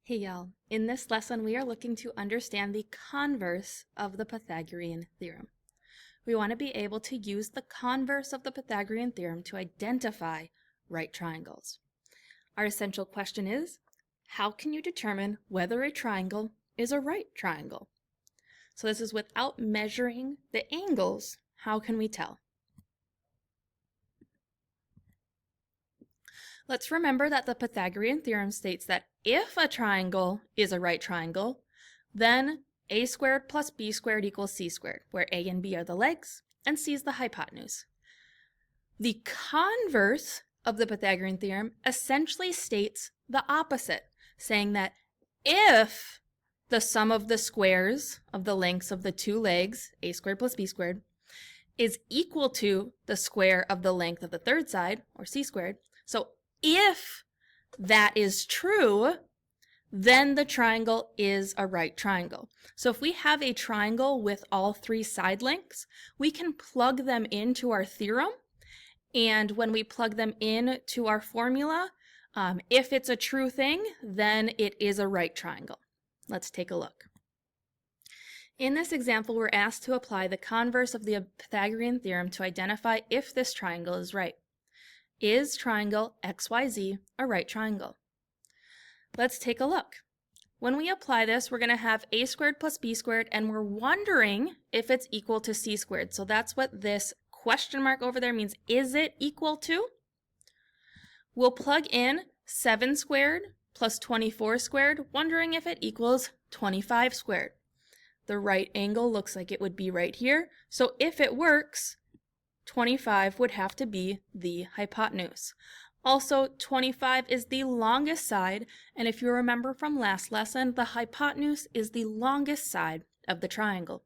Hey y'all, in this lesson we are looking to understand the converse of the Pythagorean theorem. We want to be able to use the converse of the Pythagorean theorem to identify right triangles. Our essential question is, how can you determine whether a triangle is a right triangle? So this is without measuring the angles. How can we tell? Let's remember that the Pythagorean theorem states that if a triangle is a right triangle, then a squared plus b squared equals c squared, where a and b are the legs and c is the hypotenuse. The converse of the Pythagorean theorem essentially states the opposite, saying that if the sum of the squares of the lengths of the two legs, a squared plus b squared, is equal to the square of the length of the third side, or c squared, so if that is true, then the triangle is a right triangle. So if we have a triangle with all three side lengths, we can plug them into our theorem. And when we plug them into our formula, if it's a true thing, then it is a right triangle. Let's take a look. In this example, we're asked to apply the converse of the Pythagorean theorem to identify if this triangle is right. Is triangle XYZ a right triangle? Let's take a look. When we apply this, we're going to have a squared plus b squared, and we're wondering if it's equal to c squared. So that's what this question mark over there means. Is it equal to? We'll plug in 7 squared plus 24 squared, wondering if it equals 25 squared. The right angle looks like it would be right here. So if it works, 25 would have to be the hypotenuse. Also, 25 is the longest side, and if you remember from last lesson, the hypotenuse is the longest side of the triangle.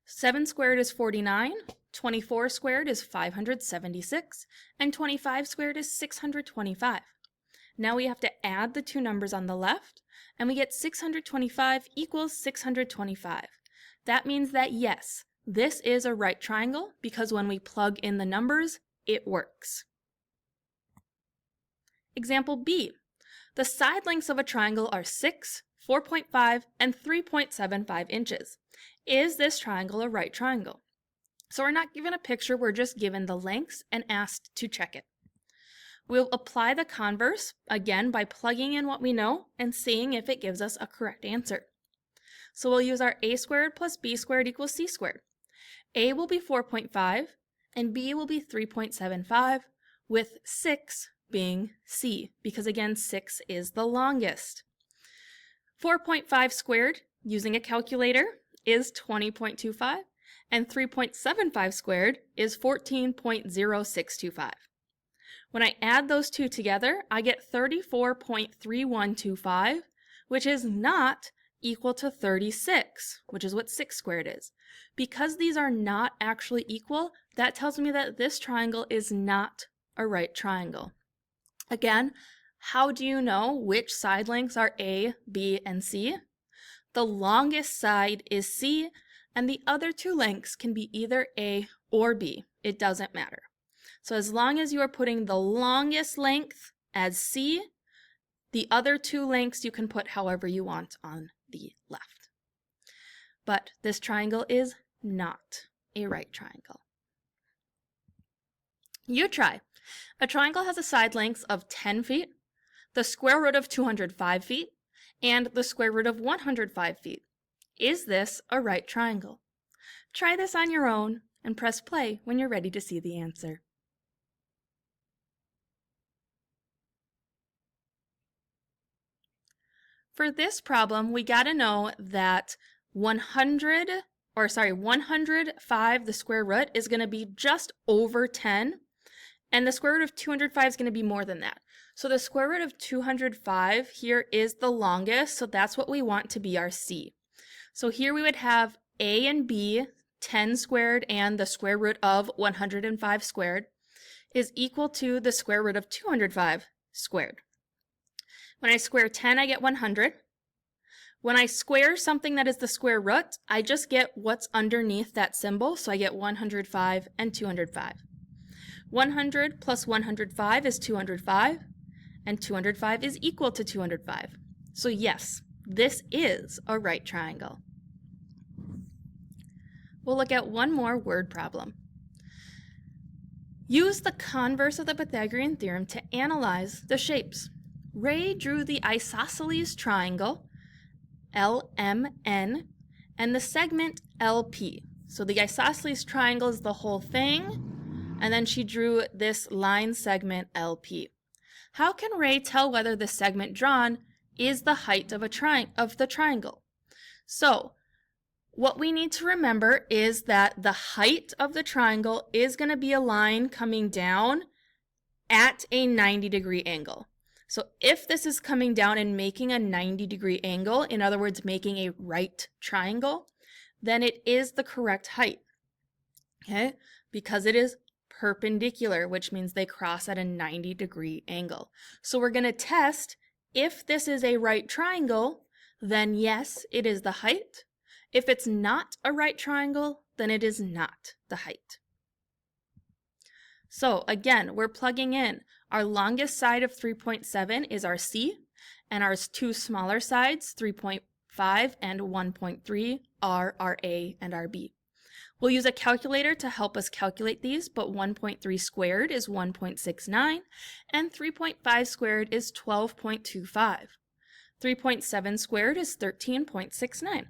7 squared is 49, 24 squared is 576, and 25 squared is 625. Now we have to add the two numbers on the left, and we get 625 equals 625. That means that yes, this is a right triangle because when we plug in the numbers, it works. Example B. The side lengths of a triangle are 6, 4.5, and 3.75 inches. Is this triangle a right triangle? So we're not given a picture, we're just given the lengths and asked to check it. We'll apply the converse, again, by plugging in what we know and seeing if it gives us a correct answer. So we'll use our a squared plus b squared equals c squared. A will be 4.5 and b will be 3.75, with 6 being c, because again 6 is the longest. 4.5 squared, using a calculator, is 20.25, and 3.75 squared is 14.0625. When I add those two together, I get 34.3125, which is not equal to 36, which is what 6 squared is. Because these are not actually equal, that tells me that this triangle is not a right triangle. Again, how do you know which side lengths are A, B, and C? The longest side is C, and the other two lengths can be either A or B. It doesn't matter. So as long as you are putting the longest length as C, the other two lengths you can put however you want on the left. But this triangle is not a right triangle. You try. A triangle has a side length of 10 feet, the square root of 205 feet, and the square root of 105 feet. Is this a right triangle? Try this on your own and press play when you're ready to see the answer. For this problem, we got to know that 105, the square root, is going to be just over 10, and the square root of 205 is going to be more than that. So the square root of 205 here is the longest, so that's what we want to be our C. So here we would have A and B, 10 squared and the square root of 105 squared, is equal to the square root of 205 squared. When I square 10, I get 100. When I square something that is the square root, I just get what's underneath that symbol, so I get 105 and 205. 100 plus 105 is 205, and 205 is equal to 205. So yes, this is a right triangle. We'll look at one more word problem. Use the converse of the Pythagorean theorem to analyze the shapes. Ray drew the isosceles triangle, LMN, and the segment LP. So the isosceles triangle is the whole thing, and then she drew this line segment LP. How can Ray tell whether the segment drawn is the height of the triangle? So what we need to remember is that the height of the triangle is going to be a line coming down at a 90-degree angle. So if this is coming down and making a 90-degree angle, in other words, making a right triangle, then it is the correct height, okay? Because it is perpendicular, which means they cross at a 90-degree angle. So we're going to test if this is a right triangle, then yes, it is the height. If it's not a right triangle, then it is not the height. So again, we're plugging in. Our longest side of 3.7 is our C, and our two smaller sides, 3.5 and 1.3, are our A and our B. We'll use a calculator to help us calculate these, but 1.3 squared is 1.69, and 3.5 squared is 12.25. 3.7 squared is 13.69.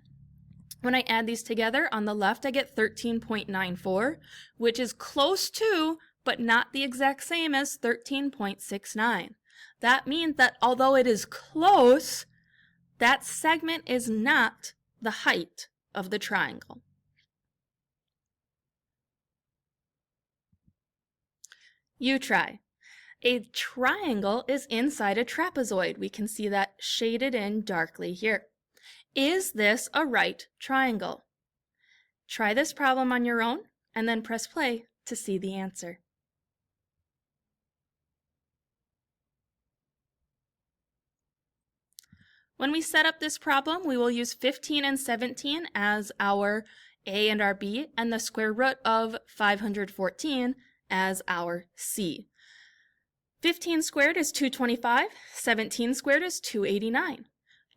When I add these together, on the left I get 13.94, which is close to, but not the exact same as 13.69. That means that although it is close, that segment is not the height of the triangle. You try. A triangle is inside a trapezoid. We can see that shaded in darkly here. Is this a right triangle? Try this problem on your own and then press play to see the answer. When we set up this problem, we will use 15 and 17 as our A and our B, and the square root of 514 as our C. 15 squared is 225, 17 squared is 289.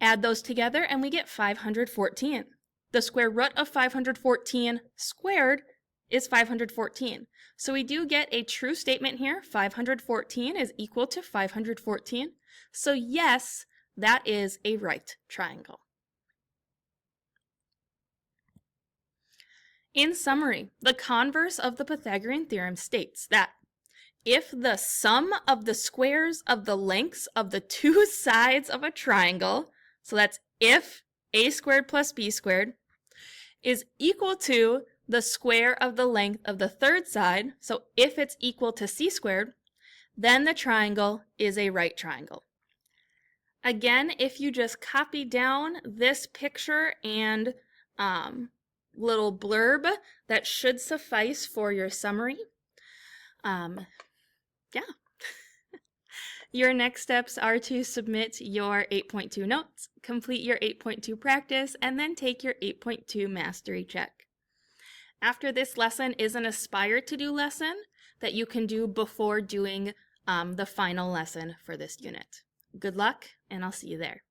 Add those together and we get 514. The square root of 514 squared is 514. So we do get a true statement here. 514 is equal to 514. So yes, that is a right triangle. In summary, the converse of the Pythagorean theorem states that if the sum of the squares of the lengths of the two sides of a triangle, so that's if a squared plus b squared, is equal to the square of the length of the third side, so if it's equal to c squared, then the triangle is a right triangle. Again, if you just copy down this picture and little blurb, that should suffice for your summary. Yeah. Your next steps are to submit your 8.2 notes, complete your 8.2 practice, and then take your 8.2 mastery check. After this lesson is an aspire to do lesson that you can do before doing the final lesson for this unit. Good luck, and I'll see you there.